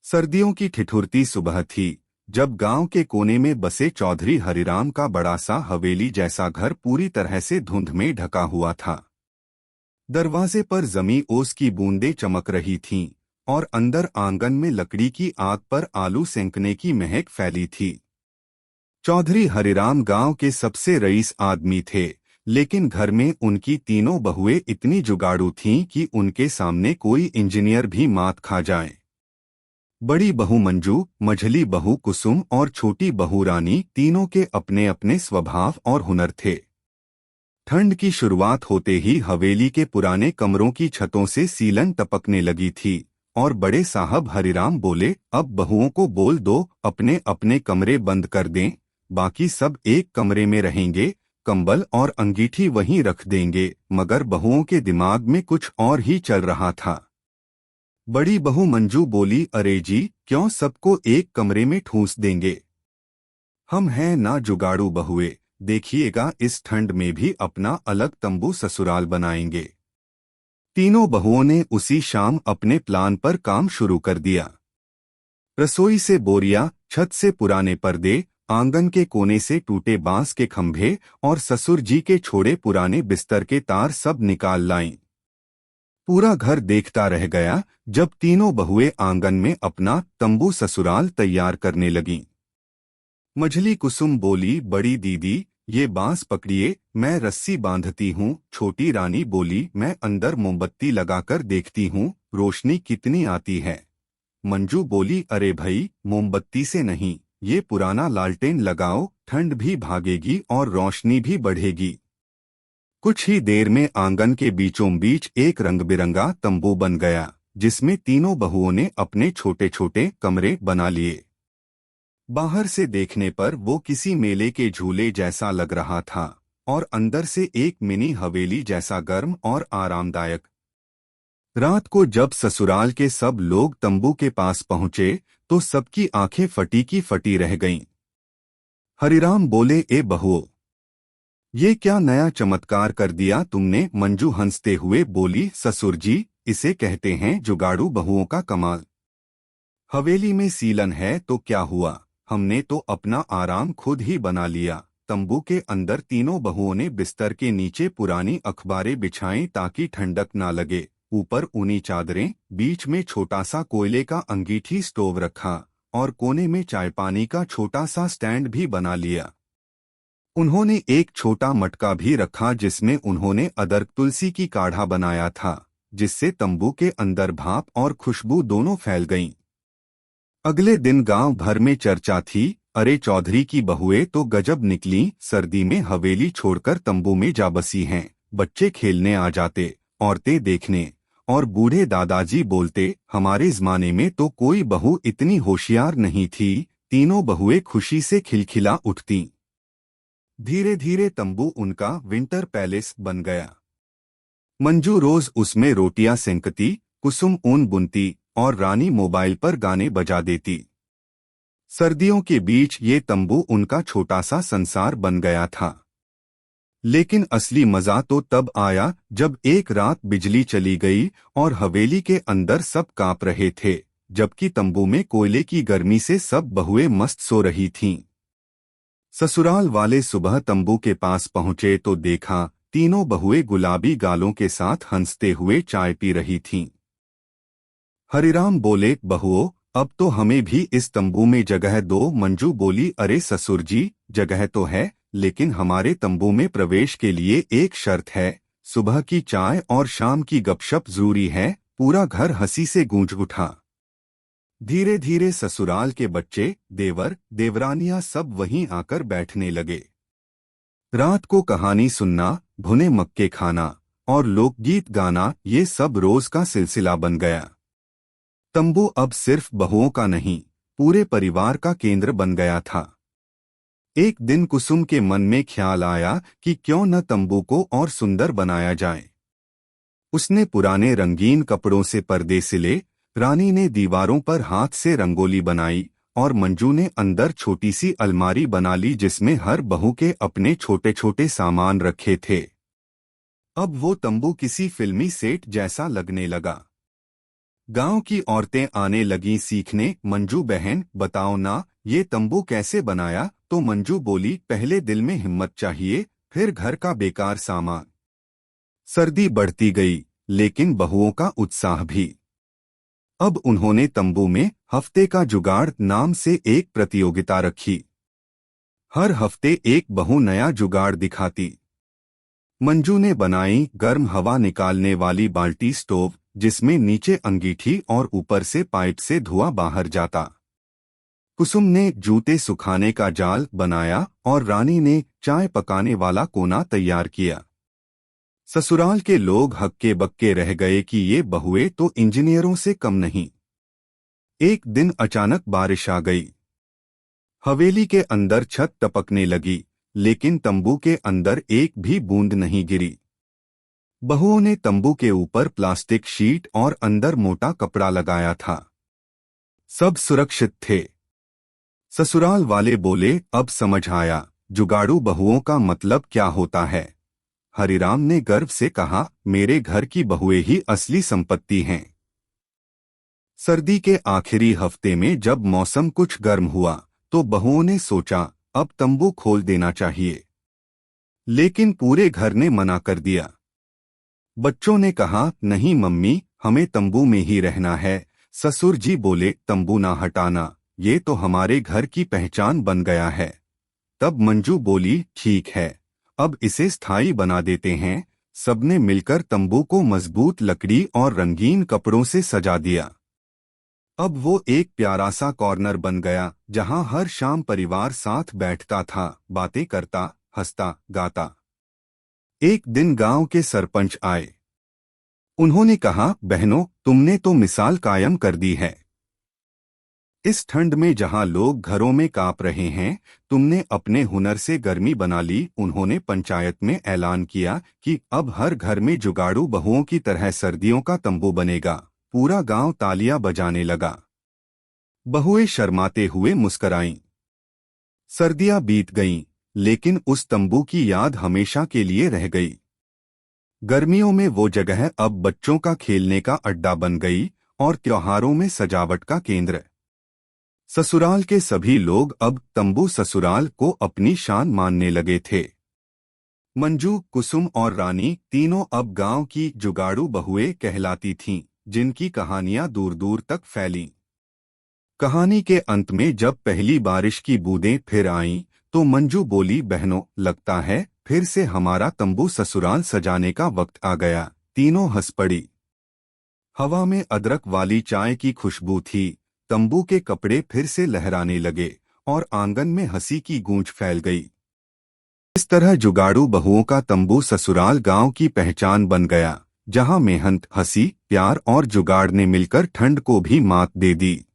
सर्दियों की ठिठुरती सुबह थी जब गांव के कोने में बसे चौधरी हरिराम का बड़ा सा हवेली जैसा घर पूरी तरह से धुंध में ढका हुआ था। दरवाजे पर जमी ओस की बूंदें चमक रही थीं और अंदर आंगन में लकड़ी की आग पर आलू सेंकने की महक फैली थी। चौधरी हरिराम गांव के सबसे रईस आदमी थे, लेकिन घर में उनकी तीनों बहुएं इतनी जुगाड़ू थीं कि उनके सामने कोई इंजीनियर भी मात खा जाए। बड़ी बहू मंजू, मझली बहू कुसुम और छोटी बहू रानी, तीनों के अपने अपने स्वभाव और हुनर थे। ठंड की शुरुआत होते ही हवेली के पुराने कमरों की छतों से सीलन टपकने लगी थी और बड़े साहब हरिराम बोले, अब बहुओं को बोल दो अपने अपने कमरे बंद कर दें, बाकी सब एक कमरे में रहेंगे, कंबल और अंगीठी वहीं रख देंगे। मगर बहुओं के दिमाग में कुछ और ही चल रहा था। बड़ी बहू मंजू बोली, अरे जी, क्यों सबको एक कमरे में ठूंस देंगे? हम हैं ना जुगाड़ू बहुए, देखिएगा इस ठंड में भी अपना अलग तंबू ससुराल बनाएंगे। तीनों बहुओं ने उसी शाम अपने प्लान पर काम शुरू कर दिया। रसोई से बोरिया, छत से पुराने पर्दे, आंगन के कोने से टूटे बांस के खंभे और ससुर जी के छोड़े पुराने बिस्तर के तार सब निकाल लाईं। पूरा घर देखता रह गया जब तीनों बहुएं आंगन में अपना तंबू ससुराल तैयार करने लगीं। मझली कुसुम बोली, बड़ी दीदी ये बांस पकड़िए, मैं रस्सी बांधती हूँ। छोटी रानी बोली, मैं अंदर मोमबत्ती लगाकर देखती हूँ रोशनी कितनी आती है। मंजू बोली, अरे भाई, मोमबत्ती से नहीं, ये पुराना लालटेन लगाओ, ठंड भी भागेगी और रोशनी भी बढ़ेगी। कुछ ही देर में आंगन के बीचों बीच एक रंग-बिरंगा तंबू बन गया, जिसमें तीनों बहुओं ने अपने छोटे छोटे कमरे बना लिए। बाहर से देखने पर वो किसी मेले के झूले जैसा लग रहा था और अंदर से एक मिनी हवेली जैसा गर्म और आरामदायक। रात को जब ससुराल के सब लोग तंबू के पास पहुंचे तो सबकी आंखें फटी की फटी रह गईं। हरिराम बोले, ए बहुओं, ये क्या नया चमत्कार कर दिया तुमने? मंजू हंसते हुए बोली, ससुर जी, इसे कहते हैं जुगाड़ू बहुओं का कमाल। हवेली में सीलन है तो क्या हुआ, हमने तो अपना आराम खुद ही बना लिया। तंबू के अंदर तीनों बहुओं ने बिस्तर के नीचे पुरानी अखबारें बिछाईं ताकि ठंडक ना लगे। ऊपर ऊनी चादरें, बीच में छोटा सा कोयले का अंगीठी स्टोव रखा और कोने में चाय पानी का छोटा सा स्टैंड भी बना लिया। उन्होंने एक छोटा मटका भी रखा जिसमें उन्होंने अदरक तुलसी की काढ़ा बनाया था, जिससे तंबू के अंदर भाप और खुशबू दोनों फैल गईं। अगले दिन गांव भर में चर्चा थी, अरे चौधरी की बहुएं तो गजब निकली, सर्दी में हवेली छोड़कर तंबू में जा बसी हैं। बच्चे खेलने आ जाते, औरतें देखने, और बूढ़े दादाजी बोलते, हमारे जमाने में तो कोई बहू इतनी होशियार नहीं थी। तीनों बहुएं खुशी से खिलखिला उठतीं। धीरे धीरे तंबू उनका विंटर पैलेस बन गया। मंजू रोज उसमें रोटियां सेंकती, कुसुम ऊन बुनती और रानी मोबाइल पर गाने बजा देती। सर्दियों के बीच ये तंबू उनका छोटा सा संसार बन गया था। लेकिन असली मजा तो तब आया जब एक रात बिजली चली गई और हवेली के अंदर सब कांप रहे थे, जबकि तंबू में कोयले की गर्मी से सब बहुएं मस्त सो रही थीं। ससुराल वाले सुबह तंबू के पास पहुंचे तो देखा तीनों बहुएं गुलाबी गालों के साथ हंसते हुए चाय पी रही थीं। हरिराम बोले, बहुओं, अब तो हमें भी इस तंबू में जगह दो। मंजू बोली, अरे ससुर जी, जगह तो है, लेकिन हमारे तंबू में प्रवेश के लिए एक शर्त है, सुबह की चाय और शाम की गपशप जरूरी है। पूरा घर हंसी से गूंज उठा। धीरे धीरे ससुराल के बच्चे, देवर, देवरानियां सब वहीं आकर बैठने लगे। रात को कहानी सुनना, भुने मक्के खाना और लोकगीत गाना, ये सब रोज का सिलसिला बन गया। तंबू अब सिर्फ बहुओं का नहीं, पूरे परिवार का केंद्र बन गया था। एक दिन कुसुम के मन में ख्याल आया कि क्यों न तंबू को और सुंदर बनाया जाए। उसने पुराने रंगीन कपड़ों से पर्दे सिले, रानी ने दीवारों पर हाथ से रंगोली बनाई और मंजू ने अंदर छोटी सी अलमारी बना ली जिसमें हर बहू के अपने छोटे छोटे सामान रखे थे। अब वो तंबू किसी फिल्मी सेट जैसा लगने लगा। गांव की औरतें आने लगीं सीखने। मंजू बहन बताओ ना, ये तंबू कैसे बनाया? तो मंजू बोली, पहले दिल में हिम्मत चाहिए, फिर घर का बेकार सामान। सर्दी बढ़ती गई, लेकिन बहुओं का उत्साह भी। अब उन्होंने तंबू में हफ्ते का जुगाड़ नाम से एक प्रतियोगिता रखी। हर हफ्ते एक बहू नया जुगाड़ दिखाती। मंजू ने बनाई गर्म हवा निकालने वाली बाल्टी स्टोव, जिसमें नीचे अंगीठी और ऊपर से पाइप से धुआं बाहर जाता। कुसुम ने जूते सुखाने का जाल बनाया और रानी ने चाय पकाने वाला कोना तैयार किया। ससुराल के लोग हक्के बक्के रह गए कि ये बहुएं तो इंजीनियरों से कम नहीं। एक दिन अचानक बारिश आ गई। हवेली के अंदर छत टपकने लगी, लेकिन तंबू के अंदर एक भी बूंद नहीं गिरी। बहुओं ने तंबू के ऊपर प्लास्टिक शीट और अंदर मोटा कपड़ा लगाया था। सब सुरक्षित थे। ससुराल वाले बोले, अब समझ आया जुगाड़ू बहुओं का मतलब क्या होता है। हरिराम ने गर्व से कहा, मेरे घर की बहुएं ही असली संपत्ति हैं। सर्दी के आखिरी हफ्ते में जब मौसम कुछ गर्म हुआ, तो बहुओं ने सोचा अब तंबू खोल देना चाहिए। लेकिन पूरे घर ने मना कर दिया। बच्चों ने कहा, नहीं मम्मी, हमें तंबू में ही रहना है। ससुर जी बोले, तंबू ना हटाना, ये तो हमारे घर की पहचान बन गया है। तब मंजू बोली, ठीक है, अब इसे स्थायी बना देते हैं। सबने मिलकर तंबू को मजबूत लकड़ी और रंगीन कपड़ों से सजा दिया। अब वो एक प्यारा सा कॉर्नर बन गया, जहां हर शाम परिवार साथ बैठता था, बातें करता, हंसता, गाता। एक दिन गांव के सरपंच आए। उन्होंने कहा, बहनों, तुमने तो मिसाल कायम कर दी है। इस ठंड में जहां लोग घरों में कांप रहे हैं, तुमने अपने हुनर से गर्मी बना ली। उन्होंने पंचायत में ऐलान किया कि अब हर घर में जुगाड़ू बहुओं की तरह सर्दियों का तंबू बनेगा। पूरा गांव तालियां बजाने लगा। बहुएं शर्माते हुए मुस्कराईं। सर्दियां बीत गईं, लेकिन उस तंबू की याद हमेशा के लिए रह गई। गर्मियों में वो जगह अब बच्चों का खेलने का अड्डा बन गई और त्योहारों में सजावट का केंद्र। ससुराल के सभी लोग अब तंबू ससुराल को अपनी शान मानने लगे थे। मंजू, कुसुम और रानी तीनों अब गांव की जुगाड़ू बहुएं कहलाती थीं, जिनकी कहानियां दूर दूर तक फैलीं। कहानी के अंत में जब पहली बारिश की बूंदें फिर आईं, तो मंजू बोली, बहनों, लगता है फिर से हमारा तंबू ससुराल सजाने का वक्त आ गया। तीनों हंस पड़ी। हवा में अदरक वाली चाय की खुशबू थी। तंबू के कपड़े फिर से लहराने लगे और आंगन में हंसी की गूंज फैल गई। इस तरह जुगाड़ू बहुओं का तंबू ससुराल गांव की पहचान बन गया, जहां मेहनत, हंसी, प्यार और जुगाड़ ने मिलकर ठंड को भी मात दे दी।